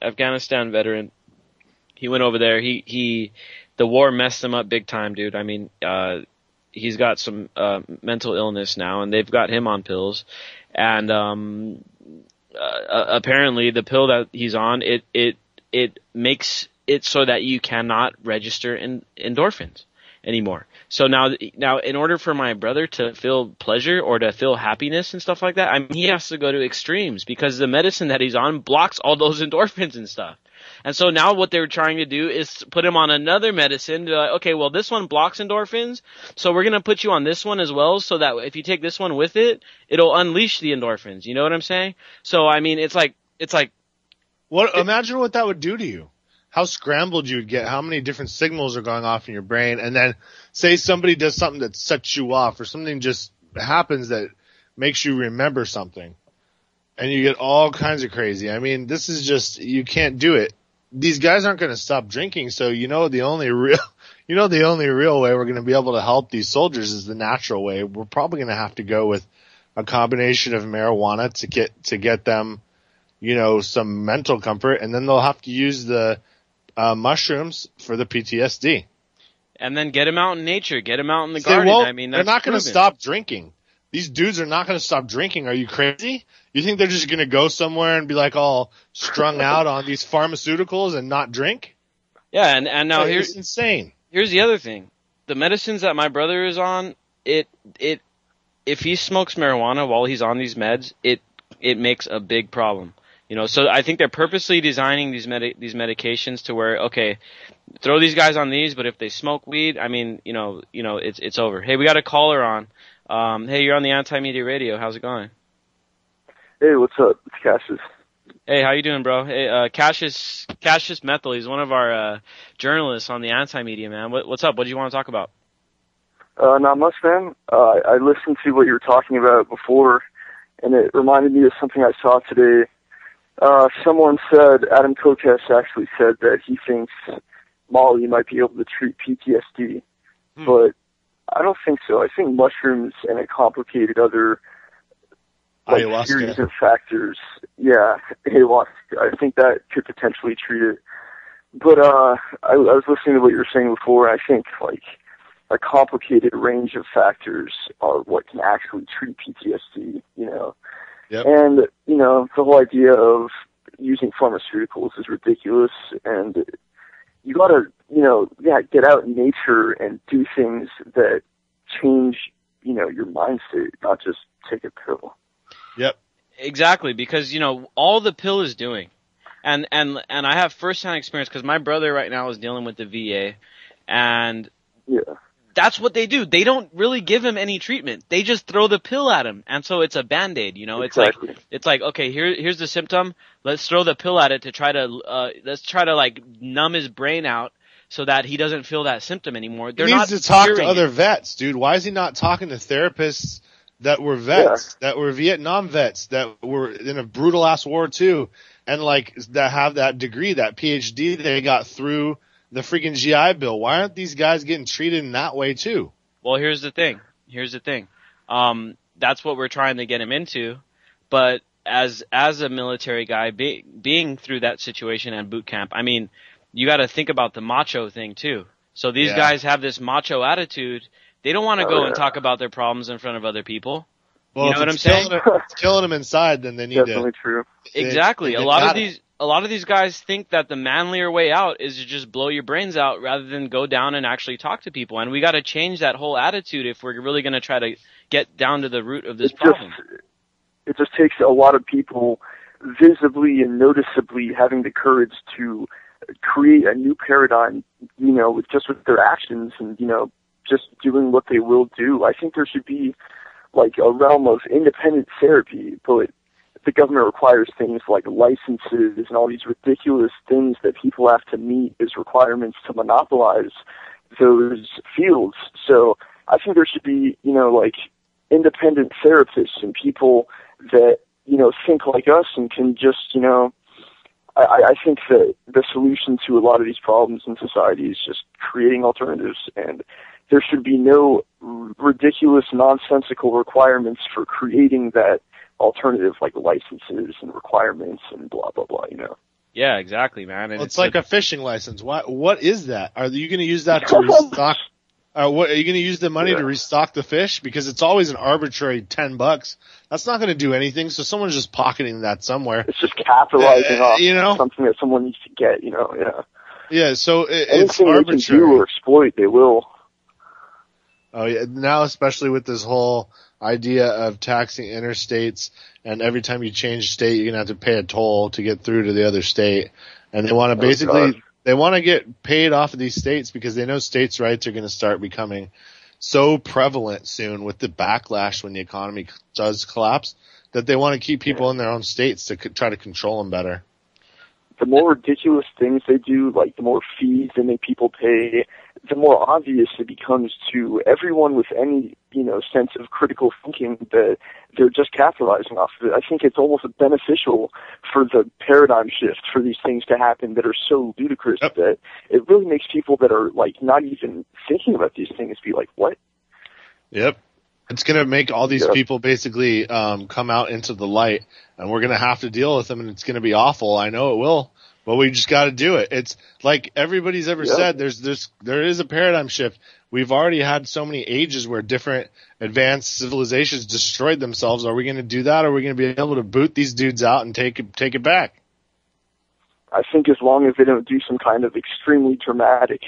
Afghanistan veteran. He went over there. The war messed him up big time, dude. I mean, he's got some mental illness now, and they've got him on pills. And apparently, the pill that he's on, it makes it so that you cannot register endorphins anymore. So now in order for my brother to feel pleasure or to feel happiness and stuff like that, I mean, he has to go to extremes because the medicine that he's on blocks all those endorphins and stuff. And so now what they're trying to do is put him on another medicine. They're like, okay, well, this one blocks endorphins, so we're going to put you on this one as well so that if you take this one with it, it'll unleash the endorphins. You know what I'm saying? So, I mean, it's like. Imagine what that would do to you. How scrambled you'd get, how many different signals are going off in your brain, and then say somebody does something that sets you off, or something just happens that makes you remember something, and you get all kinds of crazy. I mean, this is just, you can't do it. These guys aren't going to stop drinking, so the only real way we're going to be able to help these soldiers is the natural way. We're probably going to have to go with a combination of marijuana to get them, some mental comfort, and then they'll have to use the mushrooms for the PTSD. And then get them out in nature, get them out in the garden. I mean, they're not going to stop drinking. These dudes are not going to stop drinking. Are you crazy? You think they're just going to go somewhere and be like all strung out on these pharmaceuticals and not drink? Yeah, and now it's insane. Here's the other thing. The medicines that my brother is on, if he smokes marijuana while he's on these meds, it makes a big problem. So I think they're purposely designing these medications to where, okay, throw these guys on these, but if they smoke weed, I mean, it's over. Hey, we got a caller on. Hey, you're on the Anti-Media Radio. How's it going? Hey, what's up? It's Cassius. Hey, how you doing, bro? Hey, Cassius Methel. He's one of our journalists on the Anti-Media, man. What's up? What do you want to talk about? Not much, man. I listened to what you were talking about before, and it reminded me of something I saw today. Someone said, Adam Kokesh actually said that he thinks Molly might be able to treat PTSD, but I don't think so. I think mushrooms and a complicated other series of factors. Yeah, ayahuasca. I think that could potentially treat it. But I was listening to what you were saying before, and I think a complicated range of factors are what can actually treat PTSD. Yep. And the whole idea of using pharmaceuticals is ridiculous, and you gotta get out in nature and do things that change your mind state, not just take a pill. Yep. Exactly, because all the pill is doing, and I have firsthand experience because my brother right now is dealing with the VA, and that's what they do. They don't really give him any treatment. They just throw the pill at him, and so it's a Band-Aid. Exactly. It's like okay, here's the symptom. Let's throw the pill at it to try to numb his brain out so that he doesn't feel that symptom anymore. He needs to talk to other vets, dude. Why is he not talking to therapists that were vets, that were Vietnam vets, that were in a brutal ass war too, and like that have that degree, that PhD they got through the freaking GI Bill. Why aren't these guys getting treated in that way too? Well, here's the thing. That's what we're trying to get him into, but as a military guy, being through that situation at boot camp, I mean, you got to think about the macho thing too. So these guys have this macho attitude. They don't want to go and talk about their problems in front of other people. Well, you know what I'm saying? It's killing them inside, then they need Definitely to. true. Exactly. A lot of these guys think that the manlier way out is to just blow your brains out rather than go down and actually talk to people. And we got to change that whole attitude if we're really going to try to get down to the root of this problem. It just takes a lot of people visibly and noticeably having the courage to create a new paradigm, you know, with their actions and, you know, just doing what they will do. I think there should be like a realm of independent therapy, but the government requires things like licenses and all these ridiculous things that people have to meet as requirements to monopolize those fields. So I think there should be, you know, like independent therapists and people that, you know, think like us and can just, you know, I think that the solution to a lot of these problems in society is just creating alternatives, and there should be no ridiculous, nonsensical requirements for creating that alternative, like licenses and requirements and blah, blah, blah, you know? Yeah, exactly, man. And well, it's like a fishing license. What is that? Are you going to use that to restock? What are you going to use the money to restock the fish? Because it's always an arbitrary $10. That's not going to do anything. So someone's just pocketing that somewhere. It's just capitalizing off, you know, something that someone needs to get. You know, Yeah. So it's anything arbitrary. they can do or exploit, they will. Oh yeah. Now, especially with this whole idea of taxing interstates, and every time you change state, you're going to have to pay a toll to get through to the other state, and they want to basically. They want to get paid off of these states because they know states' rights are going to start becoming so prevalent soon with the backlash when the economy does collapse that they want to keep people in their own states to try to control them better. The more ridiculous things they do, like the more fees they make people pay, the more obvious it becomes to everyone with any, you know, sense of critical thinking that they're just capitalizing off of it. I think it's almost beneficial for the paradigm shift for these things to happen that are so ludicrous that it really makes people that are like not even thinking about these things be like, what? Yep. It's going to make all these people basically come out into the light, and we're going to have to deal with them, and it's going to be awful. I know it will, but we just got to do it. It's like everybody's ever said, there is a paradigm shift. We've already had so many ages where different advanced civilizations destroyed themselves. Are we going to do that, or are we going to be able to boot these dudes out and take it back? I think as long as they don't do some kind of extremely dramatic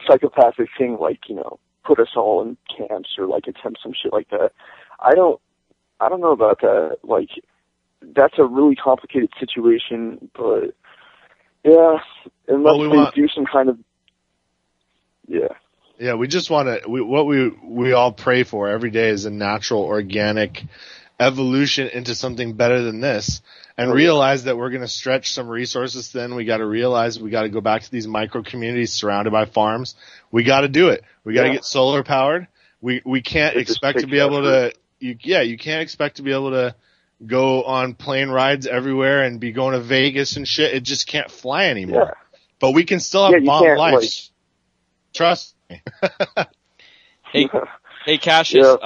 psychopathic thing like, you know, put us all in camps or like attempt some shit like that. I don't know about that. Like, that's a really complicated situation, but yeah, unless they do some kind of Yeah, we just want to. What we all pray for every day is a natural, organic evolution into something better than this, and realize that we're going to stretch some resources. Then we got to realize we got to go back to these micro communities surrounded by farms. We got to do it. We got to get solar powered. We can't expect to be able to. You can't expect to be able to go on plane rides everywhere and be going to Vegas and shit. It just can't fly anymore. Yeah. But we can still have bomb lives. Trust me. Hey, Cassius.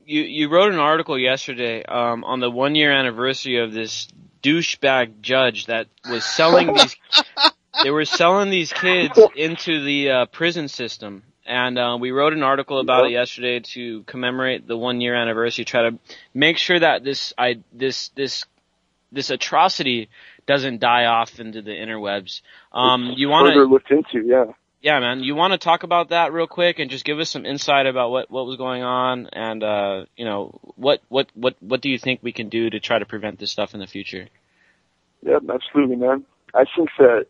You wrote an article yesterday on the 1 year anniversary of this douchebag judge that was selling these. They were selling these kids into the prison system, and we wrote an article about it yesterday to commemorate the 1 year anniversary. Try to make sure that this atrocity doesn't die off into the interwebs. You want further looked into, Yeah, man. You want to talk about that real quick and just give us some insight about what was going on, and you know, what do you think we can do to try to prevent this stuff in the future? Yeah, absolutely, man. I think that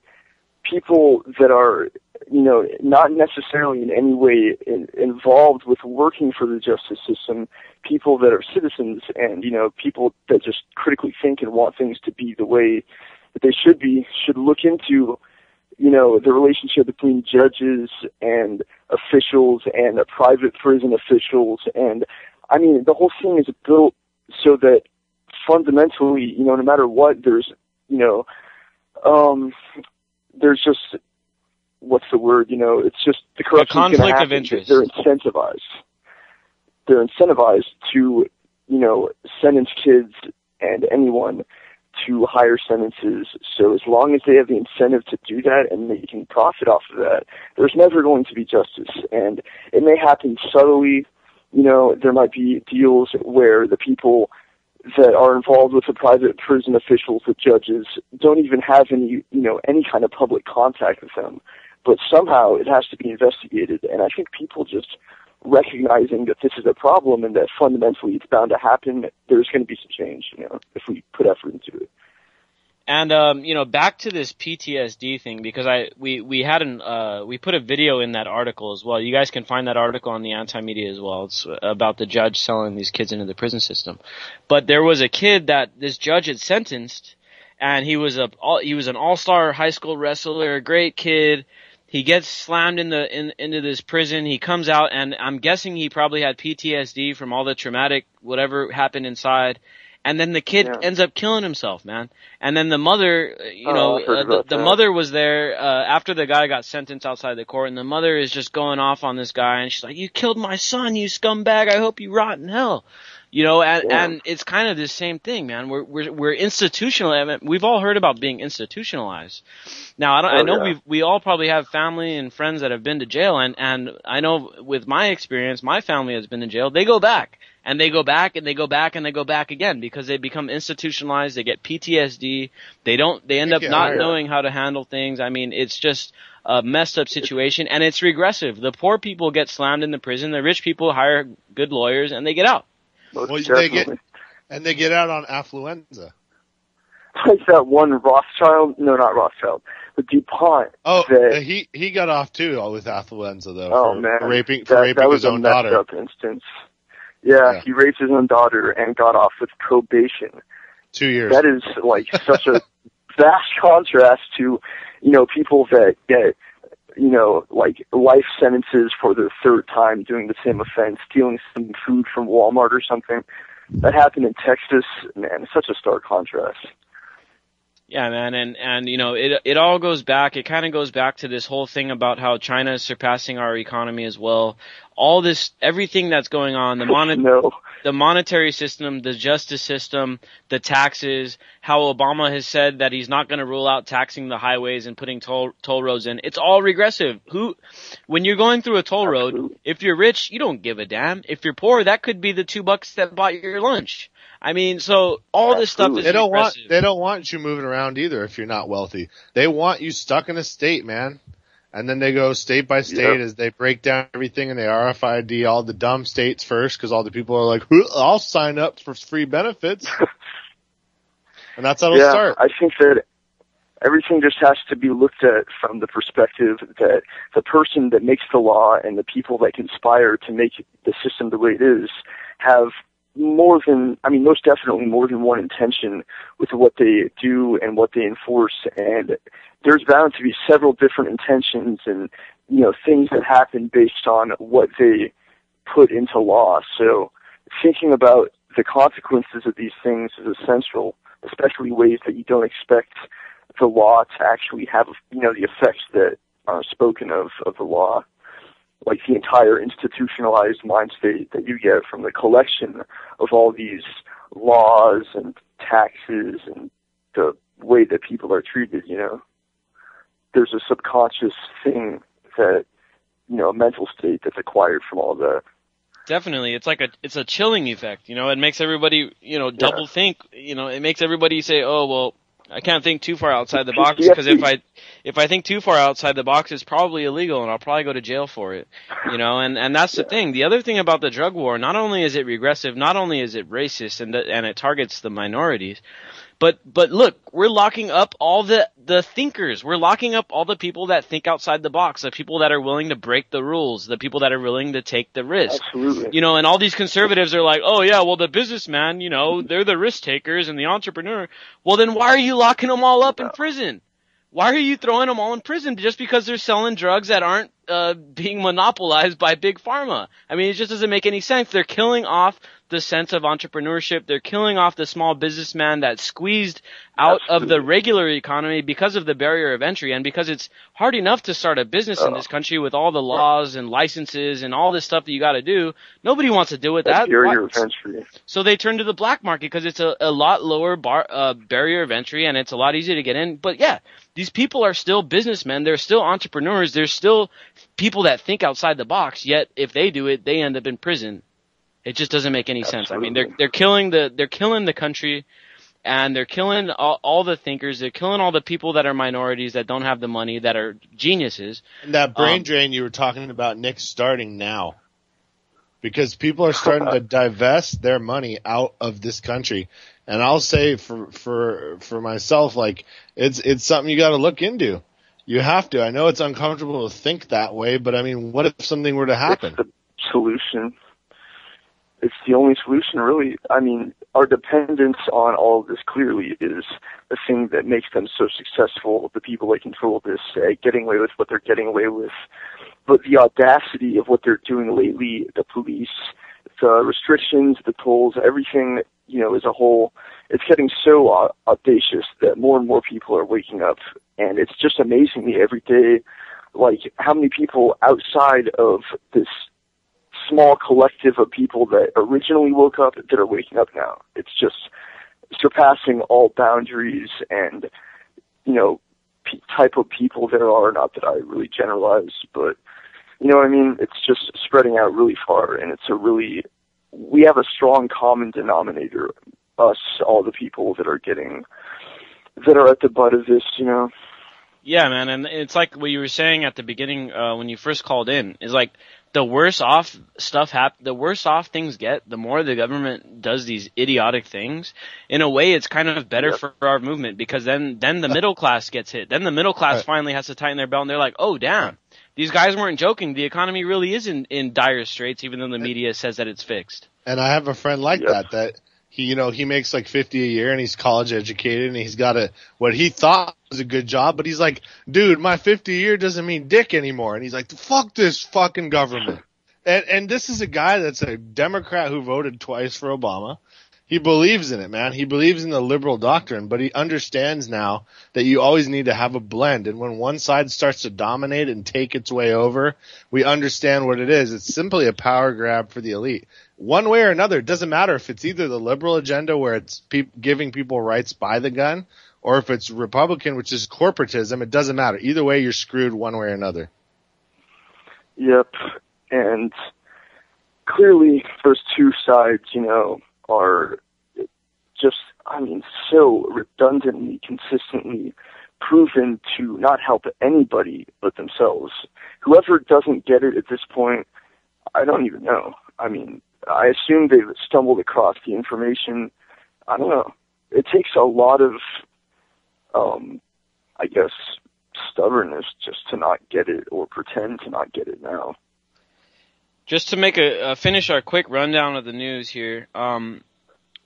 people that are, you know, not necessarily in any way involved with working for the justice system, people that are citizens and, you know, people that just critically think and want things to be the way that they should be, should look into, you know, the relationship between judges and officials and private prison officials and I mean, the whole thing is built so that fundamentally, no matter what, there's just, what's the word, it's just the corruption. A conflict of interest. They're incentivized. They're incentivized to, sentence kids and anyone to higher sentences. So as long as they have the incentive to do that and they can profit off of that, there's never going to be justice. And it may happen subtly. There might be deals where the people that are involved with the private prison officials, the judges, don't even have any kind of public contact with them. But somehow it has to be investigated. And I think people just recognizing that this is a problem and that fundamentally it's bound to happen, there's going to be some change, if we put effort into it. And back to this PTSD thing, because we put a video in that article as well. You guys can find that article on the Anti-Media as well. It's about the judge selling these kids into the prison system. But there was a kid that this judge had sentenced, and he was an all-star high school wrestler, a great kid. He gets slammed into this prison. He comes out, and I'm guessing he probably had PTSD from all the traumatic whatever happened inside. And then the kid ends up killing himself, man. And then the mother, the mother was there after the guy got sentenced outside the court, and the mother is just going off on this guy, and she's like, "You killed my son, you scumbag! I hope you rot in hell." And it's kind of the same thing, man. We're institutional. We've all heard about being institutionalized. Now, I know we all probably have family and friends that have been to jail, and I know with my experience, my family has been in jail. They go back. And they go back, and they go back, and they go back again because they become institutionalized. They get PTSD. They end up not knowing how to handle things. I mean, it's just a messed up situation, and it's regressive. The poor people get slammed in the prison. The rich people hire good lawyers, and they get out. Well, they get out on affluenza. Like that one Rothschild? No, not Rothschild. But DuPont. Oh, he got off too with affluenza though. For raping that was his own daughter. That was a messed up instance. Yeah, he raped his own daughter and got off with probation. 2 years. That is like such a vast contrast to, people that get, like life sentences for their third time doing the same offense, stealing some food from Walmart or something. That happened in Texas, man, such a stark contrast. Yeah, man, and it all goes back. It kind of goes back to this whole thing about how China is surpassing our economy as well. All this, everything that's going on, the monetary system, the justice system, the taxes, how Obama has said that he's not going to rule out taxing the highways and putting toll roads in. It's all regressive. When you're going through a toll road, if you're rich, you don't give a damn. If you're poor, that could be the $2 that bought your lunch. I mean, so all this stuff is regressive. They don't want you moving around either if you're not wealthy. They want you stuck in a state, man. And then they go state by state as they break down everything and they RFID all the dumb states first because all the people are like, I'll sign up for free benefits. And that's how it'll start. I think that everything just has to be looked at from the perspective that the person that makes the law and the people that conspire to make the system the way it is have most definitely more than one intention with what they do and what they enforce. And there's bound to be several different intentions and, things that happen based on what they put into law. So thinking about the consequences of these things is essential, especially ways that you don't expect the law to actually have, the effects that are spoken of the law. Like the entire institutionalized mind state that you get from the collection of all these laws and taxes and the way that people are treated, There's a subconscious thing that, a mental state that's acquired from all that. Definitely. It's a chilling effect, It makes everybody, double think, it makes everybody say, oh, well, I can't think too far outside the box because if I think too far outside the box, it's probably illegal and I'll probably go to jail for it, and that's the thing. The other thing about the drug war, not only is it regressive, not only is it racist and it targets the minorities, but look, we're locking up all the thinkers. We're locking up all the people that think outside the box, the people that are willing to break the rules, the people that are willing to take the risk. Absolutely. And all these conservatives are like, oh yeah, well the businessman, they're the risk takers and the entrepreneur. Well then why are you locking them all up in prison? Why are you throwing them all in prison just because they're selling drugs that aren't being monopolized by Big Pharma. I mean, it just doesn't make any sense. They're killing off the sense of entrepreneurship. They're killing off the small businessman that's squeezed out of the regular economy because of the barrier of entry, and because it's hard enough to start a business in this country with all the laws and licenses and all this stuff that you got to do. Nobody wants to deal with that. Barrier of entry. So they turn to the black market because it's a lot lower barrier of entry, and it's a lot easier to get in. But yeah, these people are still businessmen. They're still entrepreneurs. They're still people that think outside the box. Yet if they do it, they end up in prison. It just doesn't make any sense. I mean, they're killing the country, and they're killing all the thinkers. They're killing all the people that are minorities, that don't have the money, that are geniuses. And that brain drain you were talking about, Nick, starting now. Because people are starting to divest their money out of this country. And I'll say for myself, like, it's something you gotta look into. You have to. I know it's uncomfortable to think that way, but I mean, what if something were to happen? It's the solution. It's the only solution, really. I mean, our dependence on all of this clearly is the thing that makes them so successful, the people that control this, getting away with what they're getting away with. But the audacity of what they're doing lately, the police, the restrictions, the tolls, everything, as a whole, it's getting so audacious that more and more people are waking up. And it's just amazing me every day, like, how many people outside of this small collective of people that originally woke up that are waking up now. It's just surpassing all boundaries and, type of people there are. Not that I really generalize, but you know what I mean? It's just spreading out really far, and we have a strong common denominator, us, all the people that are at the butt of this, Yeah, man, and it's like what you were saying at the beginning when you first called in, is like, the worse off things get, the more the government does these idiotic things. In a way, it's kind of better for our movement, because then the middle class gets hit. Then the middle class finally has to tighten their belt, and they're like, oh, damn, these guys weren't joking. The economy really is in dire straits, even though the media says that it's fixed. And I have a friend like that he makes like $50 a year, and he's college educated, and he's got what he thought was a good job, but he's like, dude, my $50 a year doesn't mean dick anymore. And he's like, fuck this fucking government. And this is a guy that's a Democrat who voted twice for Obama. He believes in it, man. He believes in the liberal doctrine, but he understands now that you always need to have a blend. And when one side starts to dominate and take its way over, we understand what it is. It's simply a power grab for the elite. One way or another, it doesn't matter if it's either the liberal agenda where it's giving people rights by the gun, or if it's Republican, which is corporatism. It doesn't matter. Either way, you're screwed one way or another. Yep. And clearly those two sides, are just, so redundantly, consistently proven to not help anybody but themselves. Whoever doesn't get it at this point, I don't even know. I assume they've stumbled across the information. I don't know. It takes a lot of, stubbornness just to not get it, or pretend to not get it now. Just to make finish our quick rundown of the news here,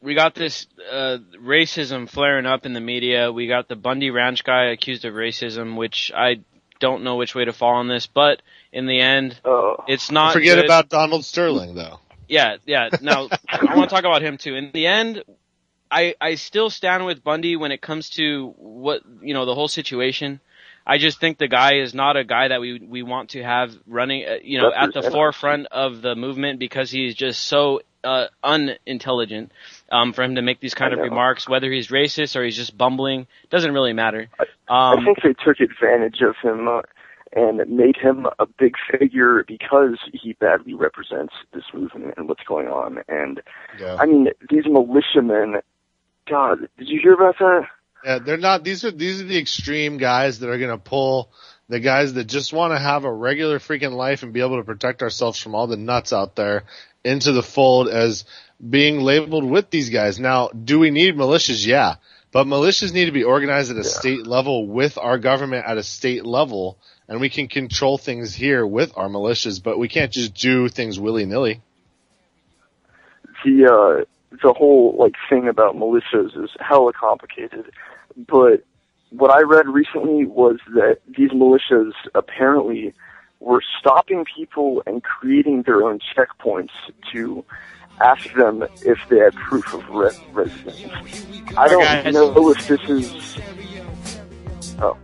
we got this racism flaring up in the media. We got the Bundy Ranch guy accused of racism, which I don't know which way to fall on this, but in the end, it's not. Forget about Donald Sterling, though. Yeah. Now, I want to talk about him too. In the end, I still stand with Bundy when it comes to what, the whole situation. I just think the guy is not a guy that we want to have running, at the forefront of the movement, because he's just so unintelligent for him to make these kind of remarks. Whether he's racist or he's just bumbling, doesn't really matter. I think they took advantage of him and made him a big figure because he badly represents this movement and what's going on. And these militiamen, God, did you hear about that? Yeah, they're not. These are the extreme guys that are going to pull the guys that just want to have a regular freaking life and be able to protect ourselves from all the nuts out there into the fold as being labeled with these guys. Now, do we need militias? Yeah, but militias need to be organized at a state level with our government at a state level, and we can control things here with our militias, but we can't just do things willy-nilly. The whole thing about militias is hella complicated, but what I read recently was that these militias apparently we're stopping people and creating their own checkpoints to ask them if they have proof of residence. I don't know if this is... Oh.